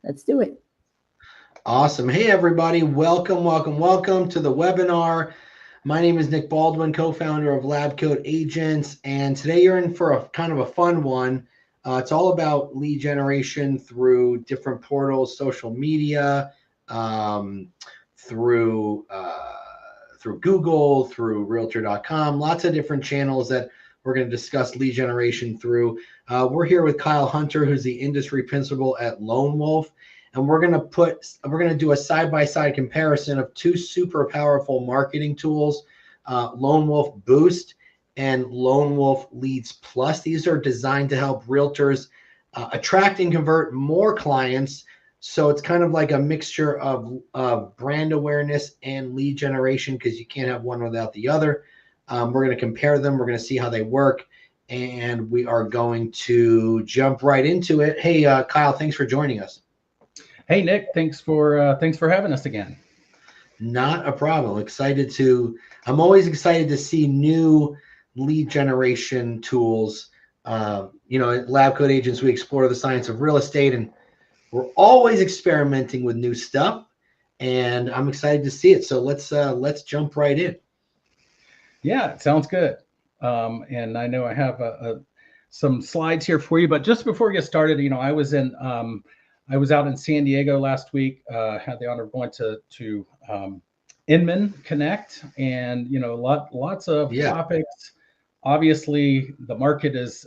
Let's do it. Awesome. Hey, everybody. Welcome to the webinar. My name is Nick Baldwin, co-founder of Lab Coat Agents. And today you're in for a kind of a fun one. It's all about lead generation through different portals, social media, through Google, through Realtor.com, lots of different channels that we're going to discuss lead generation through. We're here with Kyle Hunter, who's the industry principal at Lone Wolf. And we're gonna do a side-by-side comparison of two super powerful marketing tools, Lone Wolf Boost and Lone Wolf Leads Plus. These are designed to help realtors attract and convert more clients. So it's kind of like a mixture of brand awareness and lead generation, because you can't have one without the other. We're going to compare them. We're going to see how they work, and we are going to jump right into it. Hey, Kyle, thanks for joining us. Hey Nick, thanks for having us again. Not a problem. I'm always excited to see new lead generation tools. At Lab Coat Agents, we explore the science of real estate, and we're always experimenting with new stuff. And I'm excited to see it. So let's jump right in. Yeah, it sounds good. And I know I have some slides here for you, but just before we get started, I was out in San Diego last week. Had the honor of going to Inman Connect, and lots of topics. Obviously, the market is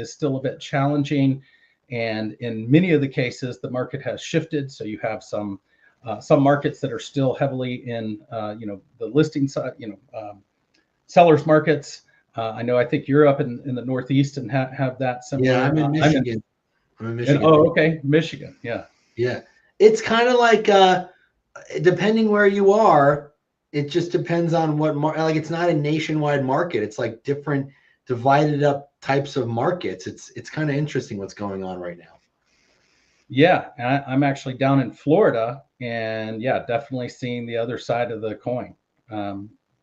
still a bit challenging, and in many of the cases, the market has shifted. So you have some markets that are still heavily in the listing side, sellers markets. I think you're up in the Northeast and have that similar. Yeah, I'm in Michigan. I'm in Michigan. Oh, okay, Michigan. Yeah. Yeah, it's kind of like depending where you are, it just depends on what like it's not a nationwide market. It's like different divided up types of markets. It's kind of interesting what's going on right now. Yeah, I'm actually down in Florida, and yeah, definitely seeing the other side of the coin.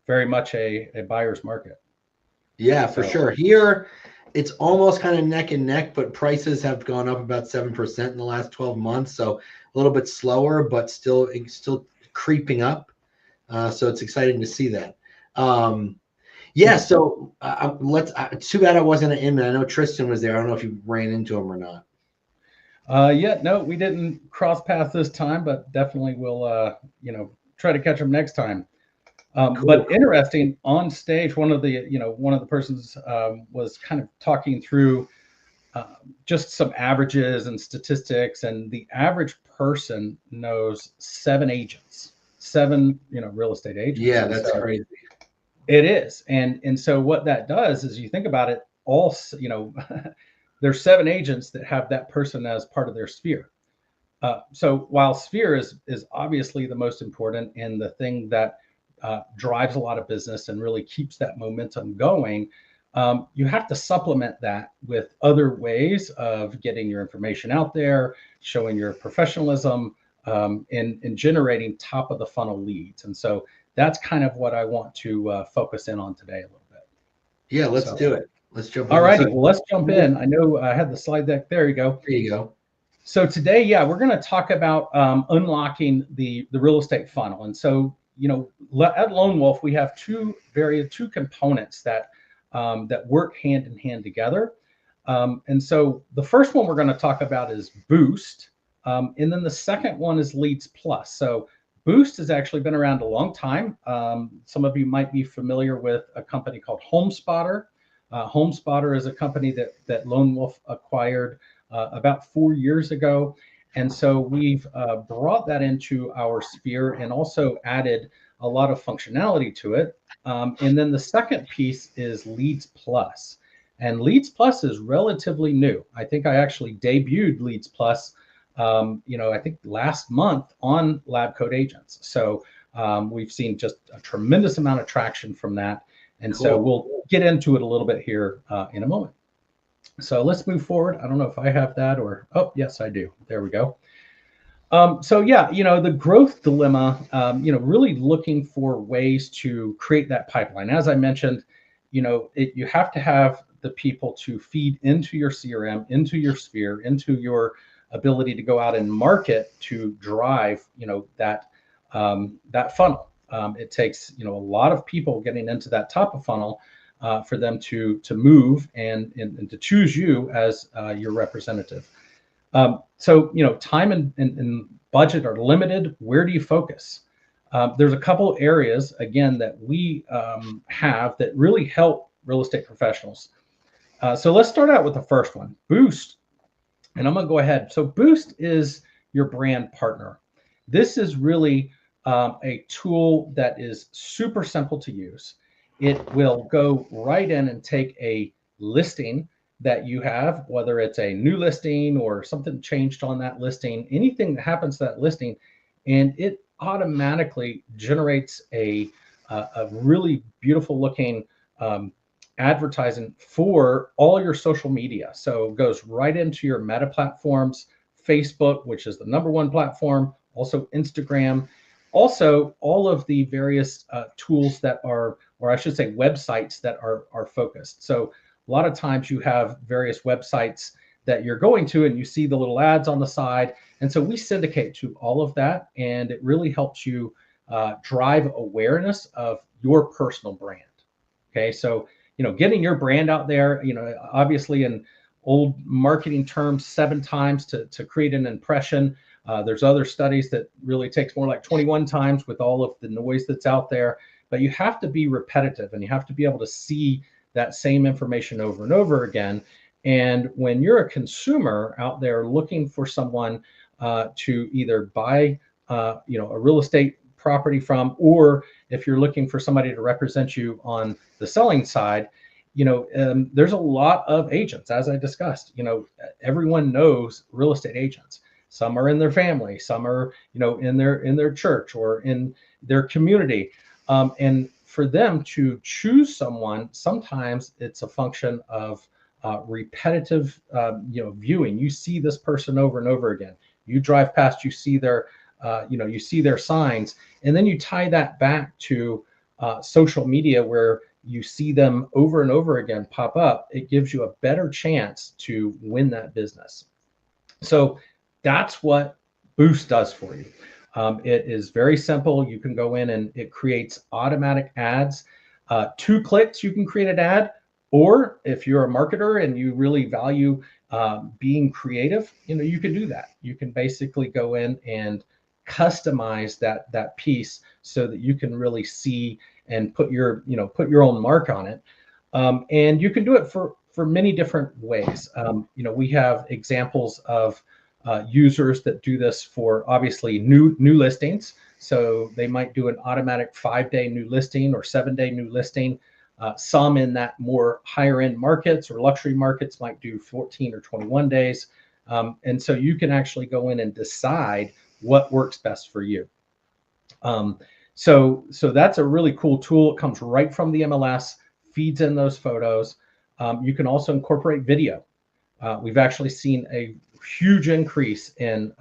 Very much a buyer's market. Yeah, for sure. Here, it's almost kind of neck and neck, but prices have gone up about 7% in the last 12 months. So a little bit slower, but still creeping up. So it's exciting to see that. So too bad I wasn't at Inman. I know Tristan was there. I don't know if you ran into him or not. No, we didn't cross paths this time, but definitely we'll try to catch him next time. Cool. But interesting, on stage, one of the persons was kind of talking through just some averages and statistics, and the average person knows 7 agents, 7 real estate agents. Yeah, that's crazy. It is, and so what that does is, you think about it, all there's 7 agents that have that person as part of their sphere. So while sphere is obviously the most important and the thing that drives a lot of business and really keeps that momentum going, you have to supplement that with other ways of getting your information out there, showing your professionalism, and generating top of the funnel leads. And so that's kind of what I want to focus in on today a little bit. Yeah, let's do it. Let's jump in. All righty, well, let's jump in. I know I had the slide deck. There you go. There you go. So today, we're going to talk about unlocking the real estate funnel. And so, at Lone Wolf, we have two components that work hand in hand together. And so the first one we're going to talk about is Boost. And then the second one is Leads Plus. So Boost has actually been around a long time. Some of you might be familiar with a company called HomeSpotter. HomeSpotter is a company that Lone Wolf acquired about 4 years ago. And so we've brought that into our sphere and also added a lot of functionality to it. And then the second piece is Leads Plus. And Leads Plus is relatively new. I think I actually debuted Leads Plus, I think last month on Lab Coat Agents. So we've seen just a tremendous amount of traction from that. And cool. So we'll get into it a little bit here in a moment. So let's move forward. I don't know if I have that or, oh, yes, I do. There we go. The growth dilemma, really looking for ways to create that pipeline. As I mentioned, you have to have the people to feed into your CRM, into your sphere, into your ability to go out and market to drive, that funnel. It takes, a lot of people getting into that top of funnel for them to move and to choose you as your representative. So, time and budget are limited. Where do you focus? There's a couple areas, again, that we have that really help real estate professionals. So let's start out with the first one, Boost. And I'm going to go ahead. So Boost is your brand partner. This is really a tool that is super simple to use. It will go right in and take a listing that you have, whether it's a new listing or something changed on that listing, anything that happens to that listing, and it automatically generates a really beautiful looking advertising for all your social media. So it goes right into your meta platforms, Facebook, which is the #1 platform, also Instagram, also all of the various tools that are, or I should say websites that are focused. So a lot of times you have various websites that you're going to and you see the little ads on the side. And so we syndicate to all of that, and it really helps you drive awareness of your personal brand. Okay, so getting your brand out there, obviously in old marketing terms, 7 times to create an impression. There's other studies that really takes more like 21 times with all of the noise that's out there. But you have to be repetitive, and you have to be able to see that same information over and over again. And when you're a consumer out there looking for someone to either buy, a real estate property from, or if you're looking for somebody to represent you on the selling side, there's a lot of agents, as I discussed. Everyone knows real estate agents. Some are in their family, some are, in their church or in their community. And for them to choose someone, sometimes it's a function of repetitive, viewing. You see this person over and over again. You drive past, you see their, you see their signs, and then you tie that back to social media where you see them over and over again pop up. It gives you a better chance to win that business. So that's what Boost does for you. It is very simple. You can go in and it creates automatic ads. 2 clicks, you can create an ad. Or if you're a marketer and you really value being creative, you can do that. You can basically go in and customize that piece so that you can really see and put your own mark on it. And you can do it for many different ways. We have examples of users that do this for obviously new listings. So they might do an automatic 5-day new listing or 7-day new listing. Some in that more higher end markets or luxury markets might do 14 or 21 days. And so you can actually go in and decide what works best for you. So that's a really cool tool. It comes right from the MLS, feeds in those photos. You can also incorporate video. We've actually seen a huge increase in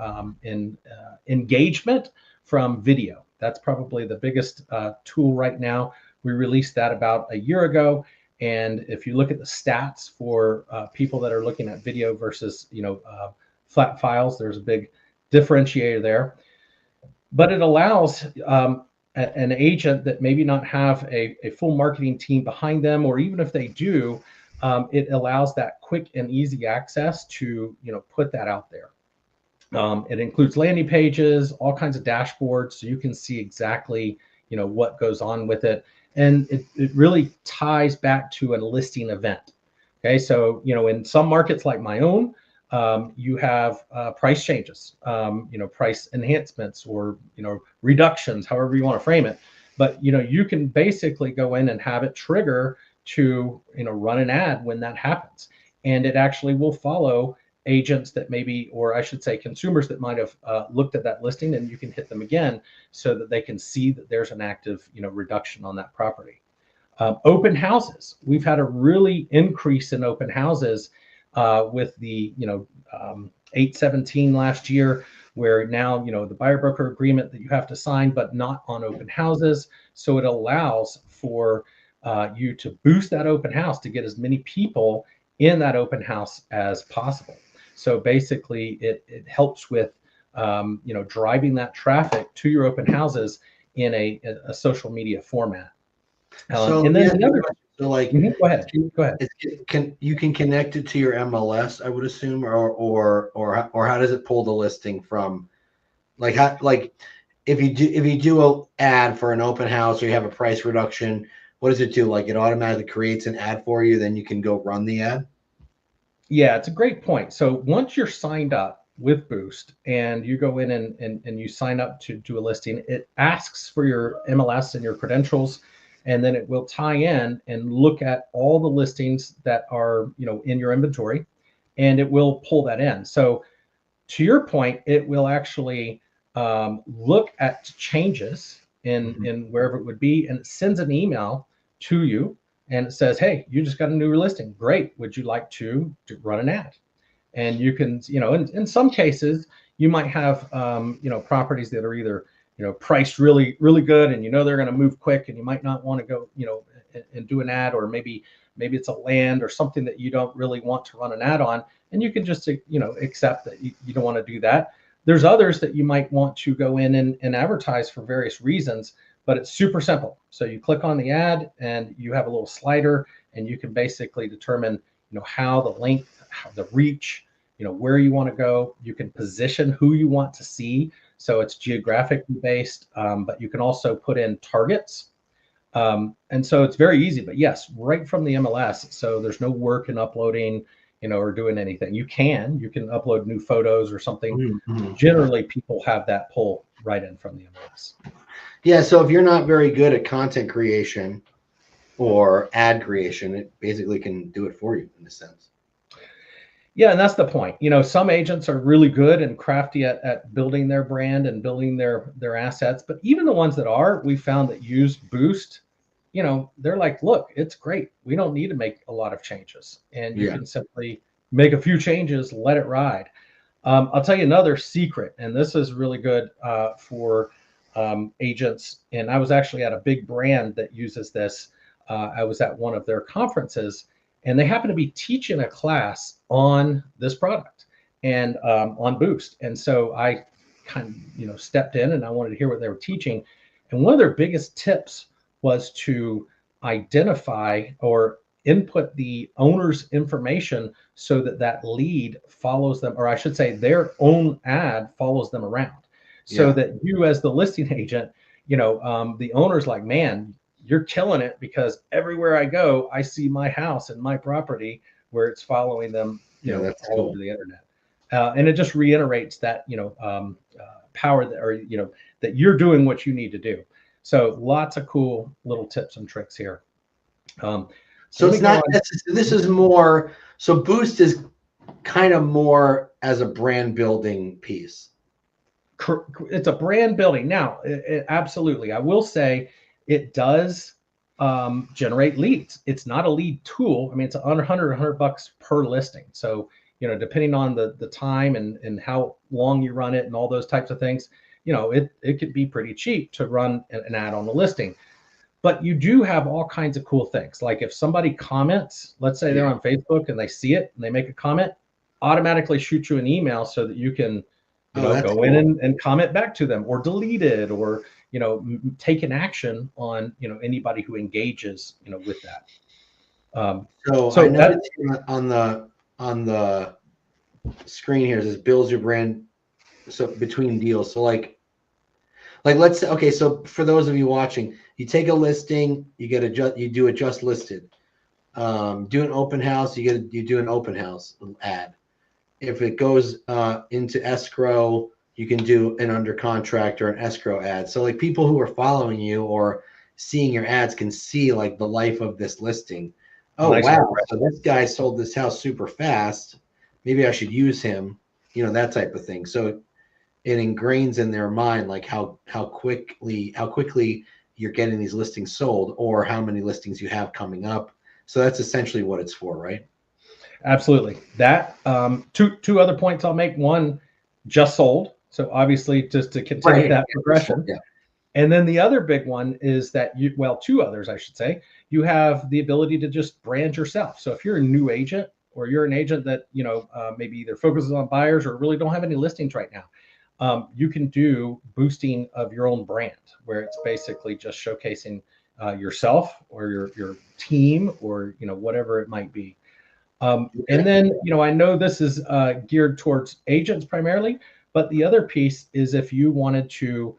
engagement from video. That's probably the biggest tool right now. We released that about a year ago. And if you look at the stats for people that are looking at video versus, flat files, there's a big differentiator there. But it allows an agent that maybe not have a full marketing team behind them, or even if they do, it allows that quick and easy access to, put that out there. It includes landing pages, all kinds of dashboards, so you can see exactly, what goes on with it. And it really ties back to a listing event. Okay, so, in some markets like my own, you have price changes, price enhancements or, reductions, however you want to frame it. But, you can basically go in and have it trigger to, run an ad when that happens. And it actually will follow agents that maybe, or I should say consumers that might have looked at that listing, and you can hit them again so that they can see that there's an active, reduction on that property. Open houses. We've had a really increase in open houses with the 817 last year, where now the buyer broker agreement that you have to sign, but not on open houses. So it allows for you to boost that open house to get as many people in that open house as possible. So basically, it helps with driving that traffic to your open houses in a social media format. So And then the other, so like, go ahead, go ahead. can you can connect it to your MLS, I would assume, or how does it pull the listing from? Like how like if you do a ad for an open house or you have a price reduction, what does it do? Like it automatically creates an ad for you, then you can go run the ad. Yeah, it's a great point. So once you're signed up with Boost and you go in and you sign up to do a listing, it asks for your MLS and your credentials, and then it will tie in and look at all the listings that are, in your inventory, and it will pull that in. So to your point, it will actually look at changes in wherever it would be, and it sends an email to you, and it says, "Hey, you just got a new listing. Great. Would you like to run an ad?" And you can, in some cases, you might have, properties that are either, priced really, really good, and they're going to move quick, and you might not want to go, and do an ad, or maybe it's a land or something that you don't really want to run an ad on, and you can just, accept that you don't want to do that. There's others that you might want to go in and advertise for various reasons, but it's super simple. So you click on the ad, and you have a little slider, and you can basically determine, how the length, how the reach, where you want to go. You can position who you want to see. So it's geographically based, but you can also put in targets. And so it's very easy, but yes, right from the MLS. So there's no work in uploading, or doing anything. You can upload new photos or something. Mm-hmm. Generally, people have that pull right in from the MLS. Yeah. So if you're not very good at content creation or ad creation, it basically can do it for you in a sense. Yeah, and that's the point. Some agents are really good and crafty at building their brand and building their assets, but even the ones that are, we found that use Boost, they're like, look, it's great. We don't need to make a lot of changes, and you can simply make a few changes, let it ride. I'll tell you another secret, and this is really good for agents. And I was actually at a big brand that uses this. I was at one of their conferences, and they happen to be teaching a class on this product and on Boost. And so I kind of, stepped in, and I wanted to hear what they were teaching. And one of their biggest tips was to identify or input the owner's information so that lead follows them, or I should say their own ad follows them around, so that you, as the listing agent, the owner's like, man, you're killing it, because everywhere I go, I see my house and my property where it's following them, that's all cool. over the internet. And it just reiterates that, power that, or, that you're doing what you need to do. So lots of cool little tips and tricks here. So it's not, this is more, so Boost is kind of more as a brand building piece. It's a brand building. Now, absolutely. I will say it does generate leads. It's not a lead tool. I mean, it's $100 per listing. So, depending on the time and how long you run it and all those types of things, it could be pretty cheap to run an ad on the listing. But you do have all kinds of cool things. Like if somebody comments, let's say they're on Facebook and they see it and they make a comment, automatically shoot you an email so that you can, go cool. in and comment back to them, or delete it, or, take an action on, anybody who engages, with that. So I noticed on the screen here, it says builds your brand. So between deals. So like let's say, okay, so for those of you watching, you take a listing, you do a just listed. Do an open house, you do an open house ad. If it goes into escrow, you can do an under contract or an escrow ad. So like people who are following you or seeing your ads can see like the life of this listing. Oh, nice. Wow. So this guy sold this house super fast. Maybe I should use him, that type of thing. So it ingrains in their mind like how quickly you're getting these listings sold, or how many listings you have coming up. So that's essentially what it's for, right? Absolutely. That two other points I'll make. One, just sold. So obviously just to continue that progression. Yeah. And then the other big one is that two others, I should say, you have the ability to just brand yourself. So if you're a new agent, or you're an agent that, maybe either focuses on buyers or really don't have any listings right now, you can do boosting of your own brand, where it's basically just showcasing yourself or your team, or whatever it might be. And then, I know this is geared towards agents primarily, but the other piece is if you wanted to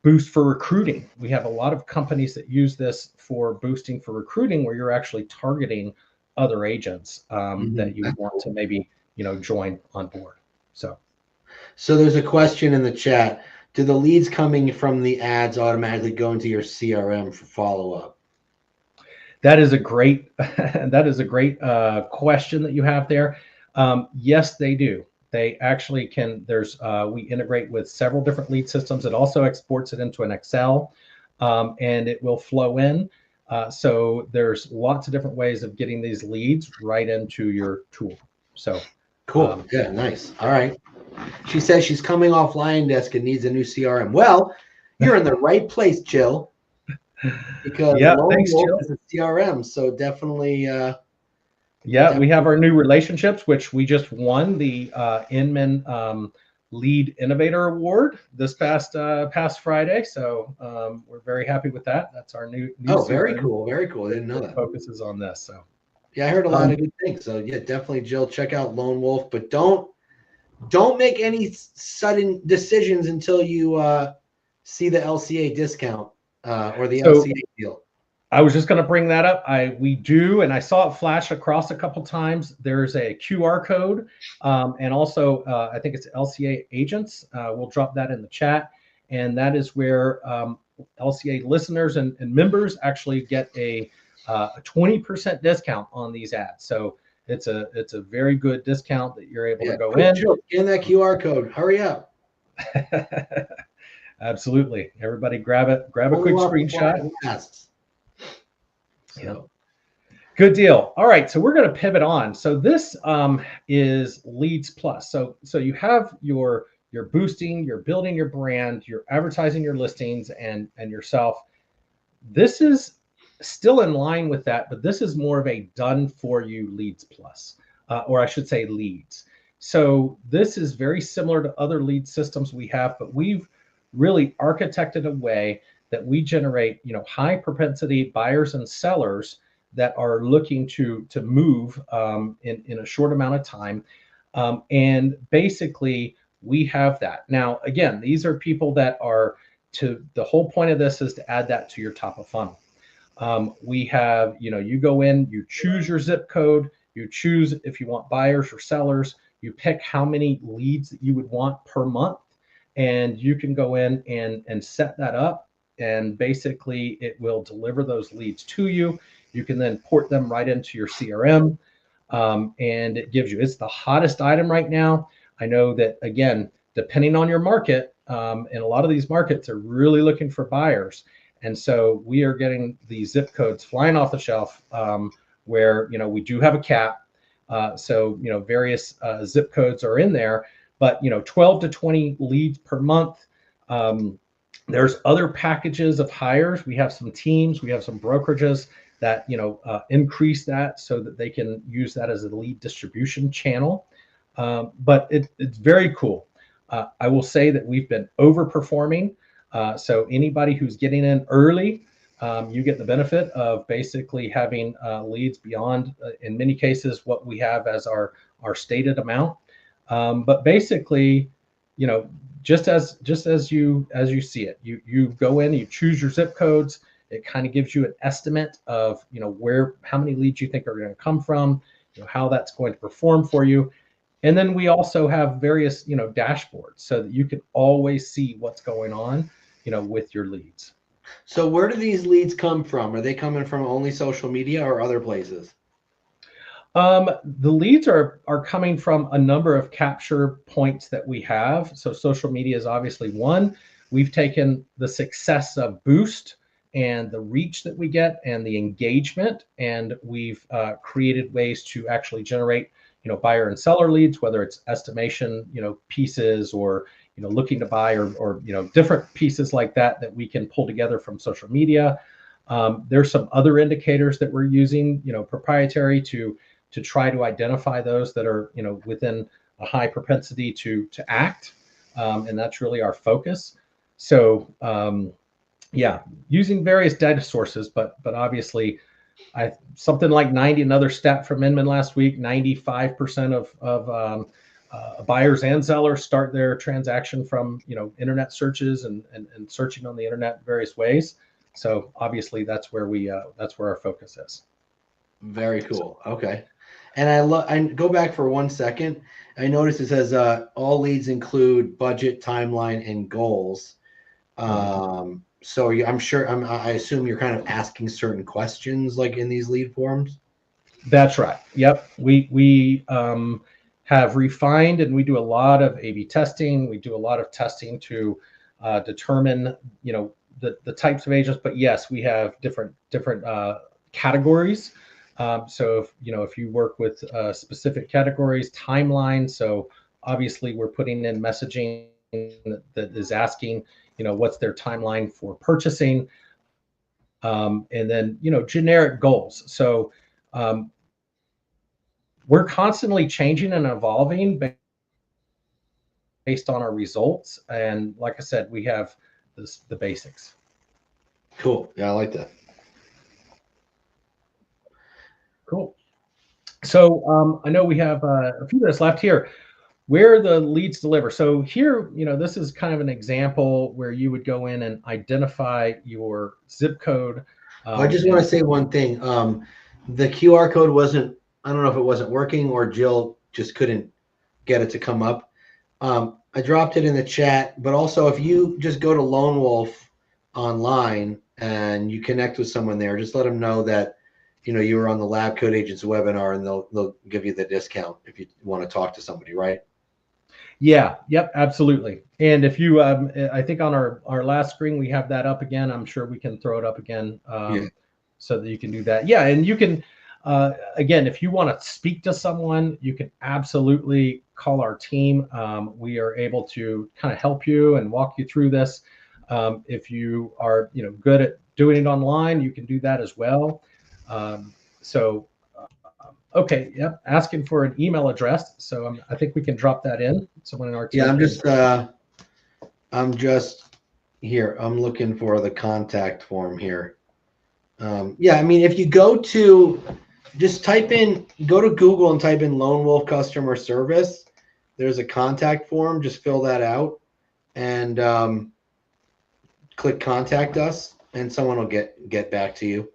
boost for recruiting. We have a lot of companies that use this for boosting for recruiting, where you're actually targeting other agents that you want to maybe, join on board. So there's a question in the chat. Do the leads coming from the ads automatically go into your CRM for follow-up? That is a great question that you have there. Yes, they do. They actually can. We integrate with several different lead systems. It also exports it into an Excel, and it will flow in. So there's lots of different ways of getting these leads right into your tool. So cool. Yeah, nice. All right. She says she's coming off Lion Desk and needs a new CRM. Well, you're in the right place, Jill. Because Lone Wolf is a CRM, so definitely. We have our new relationships, which we just won the Inman Lead Innovator Award this past Friday. So we're very happy with that. That's our new very cool. Very cool. I didn't know that. Focuses on this. So yeah, I heard a lot of good things. So yeah, definitely, Jill, check out Lone Wolf, but don't make any sudden decisions until you see the LCA discount or the LCA deal. I was just going to bring that up. We do, and I saw it flash across a couple times. There's a QR code, and also I think it's LCA agents. We'll drop that in the chat, and that is where LCA listeners and members actually get a 20% discount on these ads. So it's a very good discount that you're able to go in. Scan that QR code. Hurry up. Absolutely. Everybody grab it. Grab a quick screenshot. So. Good deal. All right, so we're going to pivot on. So this is Leads Plus. So you have your boosting, you're building your brand, you're advertising your listings and yourself. This is still in line with that, but this is more of a done for you Leads Plus, or I should say leads. So this is very similar to other lead systems we have, but we've really architected a way that we generate, high propensity buyers and sellers that are looking to move in a short amount of time. And basically we have that. Now, again, these are people that are the whole point of this is to add that to your top of funnel. We have, you go in, you choose your zip code, you choose if you want buyers or sellers, you pick how many leads that you would want per month, and you can go in and set that up. And basically it will deliver those leads to you. You can then port them right into your CRM. And it gives you, it's the hottest item right now. I know that, again, depending on your market, and a lot of these markets are really looking for buyers. And so we are getting the zip codes flying off the shelf, where, we do have a cap. So, various zip codes are in there, but, 12 to 20 leads per month. There's other packages of hires. We have some teams, we have some brokerages that, increase that so that they can use that as a lead distribution channel. But it's very cool. I will say that we've been overperforming. So anybody who's getting in early, you get the benefit of basically having leads beyond, in many cases, what we have as our stated amount. But basically, just as you see it, you go in, you choose your zip codes. It kind of gives you an estimate of, how many leads you think are going to come from, how that's going to perform for you. And then we also have various, dashboards so that you can always see what's going on, with your leads. So where do these leads come from? Are they coming from only social media or other places? The leads are coming from a number of capture points that we have. So social media is obviously one. We've taken the success of Boost and the reach that we get and the engagement, and we've created ways to actually generate, buyer and seller leads, whether it's estimation, pieces, or, looking to buy, or different pieces like that we can pull together from social media. There's some other indicators that we're using, proprietary to try to identify those that are, within a high propensity to act, and that's really our focus. So yeah, using various data sources, but obviously, something like 90. Another stat from Inman last week: 95% of buyers and sellers start their transaction from internet searches and searching on the internet various ways. So obviously, that's where our focus is. Very cool. Okay. And I go back for 1 second. I noticed it says all leads include budget, timeline, and goals. So I assume you're kind of asking certain questions like in these lead forms. That's right. Yep. We have refined, and we do a lot of A/B testing. We do a lot of testing to determine, the types of agents. But yes, we have different categories. So if you work with specific categories, timelines. So obviously, we're putting in messaging that is asking, what's their timeline for purchasing, and then generic goals. So we're constantly changing and evolving based on our results. And like I said, we have the basics. Cool. Yeah, I like that. Cool. So I know we have a few minutes left here. Where the leads deliver. So here, this is kind of an example where you would go in and identify your zip code. I just want to say one thing. The QR code wasn't, I don't know if it wasn't working or Jill just couldn't get it to come up. I dropped it in the chat, but also if you just go to Lone Wolf online and you connect with someone there, just let them know that, you were on the Lab Code Agents webinar, and they'll give you the discount if you want to talk to somebody, right? Yeah, yep, absolutely. And if you, I think on our last screen, we have that up again. I'm sure we can throw it up again so that you can do that. Yeah, and you can, again, if you want to speak to someone, you can absolutely call our team. We are able to kind of help you and walk you through this. If you are, good at doing it online, you can do that as well. Okay, yep, asking for an email address. So I think we can drop that in. Someone in our team. Yeah, I'm just here. I'm looking for the contact form here. Yeah, I mean, if you go to, just go to Google and type in Lone Wolf Customer Service. There's a contact form. Just fill that out and click Contact Us, and someone will get back to you.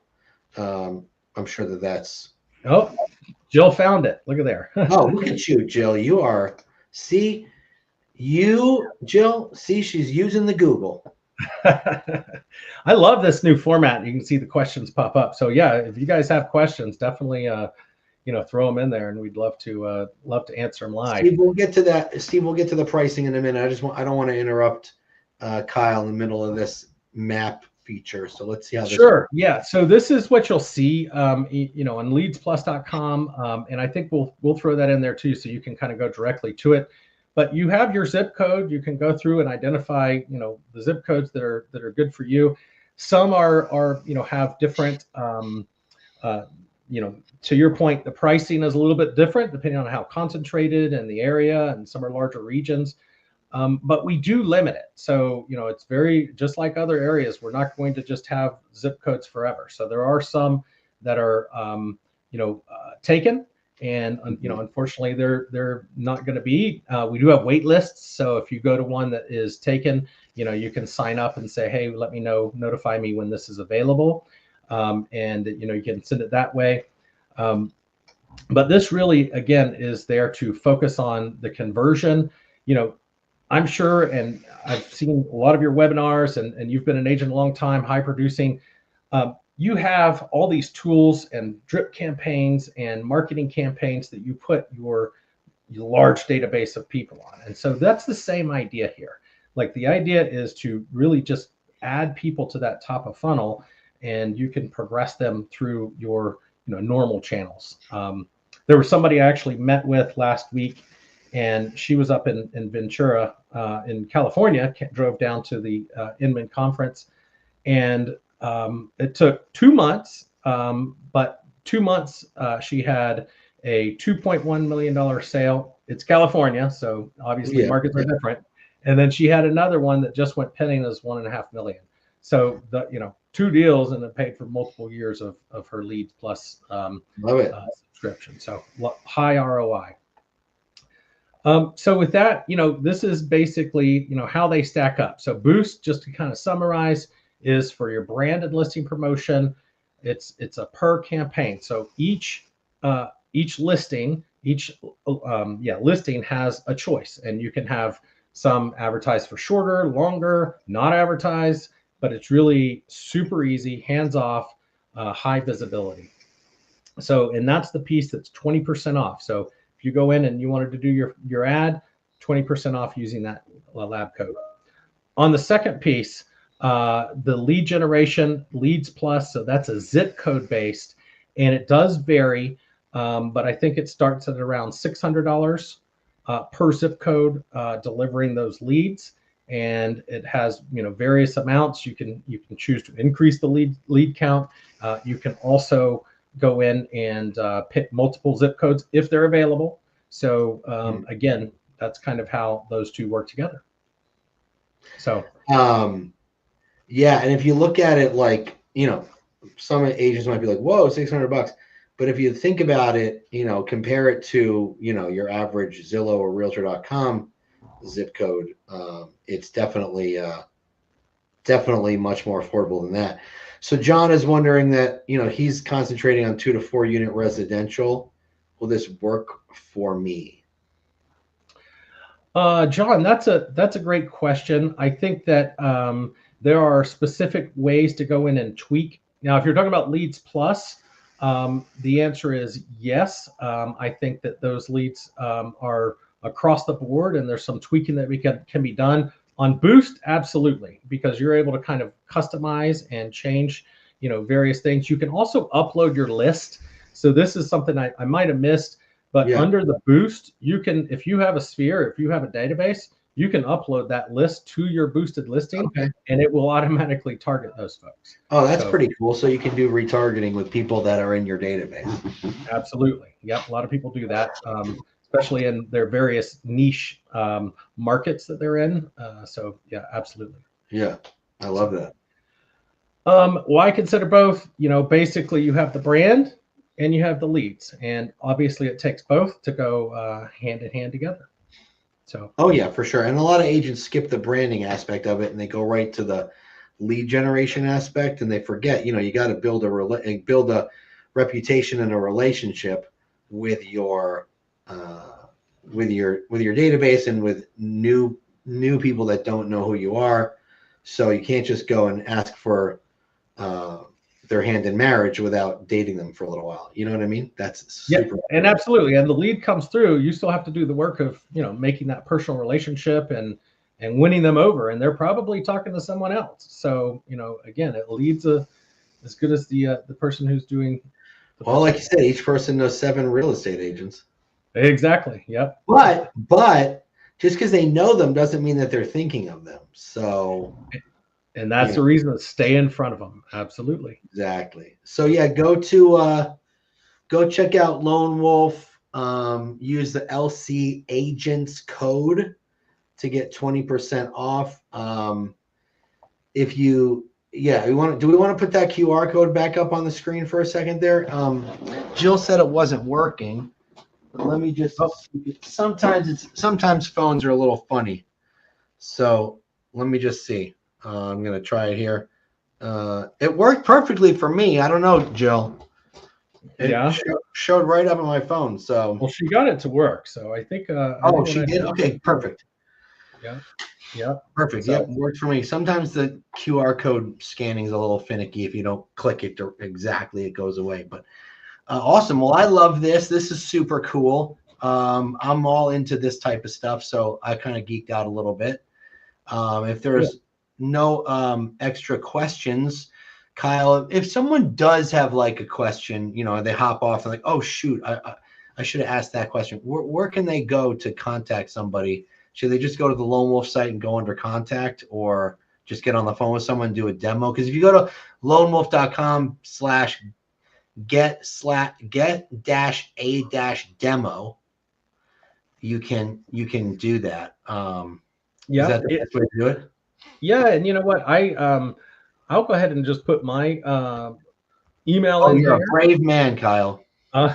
I'm sure that's. Oh, Jill found it. Look at there. Oh, look at you, Jill. Jill, see, she's using the Google. I love this new format. You can see the questions pop up. So yeah, if you guys have questions, definitely throw them in there, and we'd love to answer them live. Steve, we'll get to that. Steve, we'll get to the pricing in a minute. I don't want to interrupt Kyle in the middle of this map feature. So let's see how this works. Yeah. So this is what you'll see, on leadsplus.com. And I think we'll throw that in there too, so you can kind of go directly to it. But you have your zip code. You can go through and identify, the zip codes that are good for you. Some are have different, to your point, the pricing is a little bit different depending on how concentrated in the area, and some are larger regions. But we do limit it. So, it's very, just like other areas, we're not going to just have zip codes forever. So there are some that are, taken, and, unfortunately they're not going to be. We do have wait lists. So if you go to one that is taken, you can sign up and say, hey, let me know, notify me when this is available. And, you can send it that way. But this really, again, is there to focus on the conversion. I'm sure, and I've seen a lot of your webinars, and you've been an agent a long time, high producing. You have all these tools and drip campaigns and marketing campaigns that you put your large database of people on. And so that's the same idea here. Like, the idea is to really just add people to that top of funnel, and you can progress them through your normal channels. There was somebody I actually met with last week, and she was up in Ventura, in California, drove down to the Inman conference, and it took 2 months, but 2 months she had a $2.1 million sale. It's California, so obviously markets are different. And then she had another one that just went pending as $1.5 million. So the 2 deals, and it paid for multiple years of her leads plus subscription. So high ROI. So with that, this is basically how they stack up. So Boost, just to kind of summarize, is for your branded listing promotion. It's a per campaign. So each listing, listing has a choice, and you can have some advertised for shorter, longer, not advertised, but it's really super easy, hands off, high visibility. So, and that's the piece that's 20% off. So if you go in and you wanted to do your ad, 20% off using that lab code. On the second piece, the lead generation, Leads Plus, so that's a zip code based, and it does vary, but I think it starts at around $600 per zip code, delivering those leads, and it has various amounts. You can choose to increase the lead count. You can also go in and pick multiple zip codes if they're available. So again, that's kind of how those two work together. So yeah, and if you look at it like, some agents might be like, whoa, $600. But if you think about it, compare it to, your average Zillow or Realtor.com zip code, it's definitely much more affordable than that. So John is wondering that, he's concentrating on 2 to 4 unit residential. Will this work for me? John, that's a great question. I think that there are specific ways to go in and tweak. Now, if you're talking about Leads Plus, the answer is yes. I think that those leads are across the board, and there's some tweaking that can be done. On Boost, absolutely, because you're able to kind of customize and change, various things. You can also upload your list. So this is something I might have missed, but under the Boost, you can, if you have a sphere, if you have a database, you can upload that list to your boosted listing, and it will automatically target those folks. Oh, that's pretty cool. So you can do retargeting with people that are in your database. Absolutely. Yep. A lot of people do that, especially in their various niche markets that they're in. So yeah, absolutely. Yeah, I love that. Why consider both? Basically you have the brand and you have the leads, and obviously it takes both to go hand in hand together. So. Oh yeah, for sure. And a lot of agents skip the branding aspect of it, and they go right to the lead generation aspect, and they forget, you got to build a reputation and a relationship with your database and with new people that don't know who you are. So you can't just go and ask for their hand in marriage without dating them for a little while. You know what I mean? That's super. And absolutely. And the lead comes through. You still have to do the work of, making that personal relationship and winning them over. And they're probably talking to someone else. So, again, it leads as good as the person who's doing. Well, like you said, each person knows 7 real estate agents. Exactly. Yep. But just because they know them doesn't mean that they're thinking of them. So. And that's the reason to stay in front of them. Absolutely. Exactly. So yeah, go check out Lone Wolf. Use the LC Agents code to get 20% off. Do we want to put that QR code back up on the screen for a second there? Jill said it wasn't working. But let me just. Sometimes phones are a little funny. So let me just see. I'm going to try it here. It worked perfectly for me. I don't know, Jill. It showed right up on my phone. So. Well, she got it to work. So I think. She did? Okay, perfect. Yeah. Perfect. So, yep, worked for me. Sometimes the QR code scanning is a little finicky. If you don't click it exactly, it goes away. But awesome. Well, I love this. This is super cool. I'm all into this type of stuff, so I kind of geeked out a little bit. If there's no extra questions, Kyle, if someone does have like a question, they hop off and like, oh shoot, I should have asked that question. Where can they go to contact somebody? Should they just go to the Lone Wolf site and go under contact, or just get on the phone with someone and do a demo? Because if you go to lonewolf.com/ get-a-demo, you can do that. Is that the best way to do it? Yeah, and you know what? I'll go ahead and just put my email in You're here. a brave man, Kyle. You're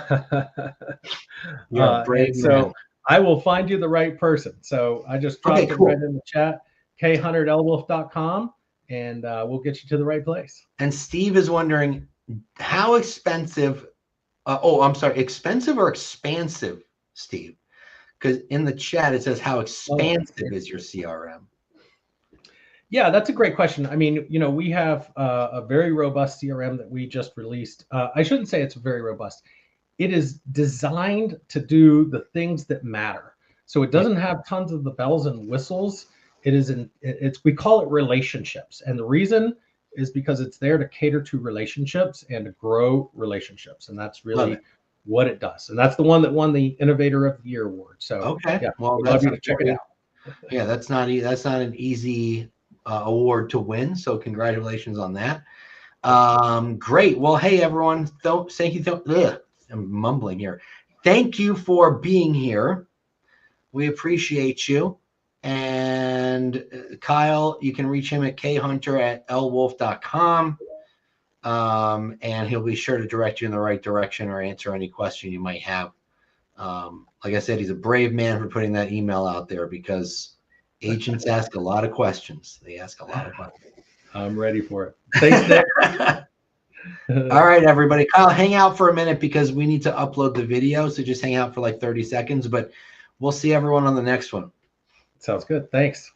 a brave man. So I will find you the right person. So I just dropped it right in the chat, khunter@lwolf.com, and we'll get you to the right place. And Steve is wondering how expensive. I'm sorry, expensive or expansive, Steve? Because in the chat it says how expansive is your CRM? Yeah, that's a great question. I mean, you know, we have a very robust CRM that we just released. I shouldn't say it's very robust. It is designed to do the things that matter. So it doesn't have tons of the bells and whistles. We call it relationships. And the reason is because it's there to cater to relationships and to grow relationships. And that's really what it does. And that's the one that won the Innovator of the Year award. So yeah, well, we'd love you to check it out. Yeah, that's not an easy award to win. So congratulations on that. Great. Well, hey everyone, thank you. I'm mumbling here. Thank you for being here. We appreciate you. And Kyle, you can reach him at khunter@lwolf.com. And he'll be sure to direct you in the right direction or answer any question you might have. Like I said, he's a brave man for putting that email out there because agents ask a lot of questions. They ask a lot of questions. I'm ready for it. Thanks, Nick. All right, everybody. Kyle, hang out for a minute because we need to upload the video. So just hang out for like 30 seconds, but we'll see everyone on the next one. Sounds good. Thanks.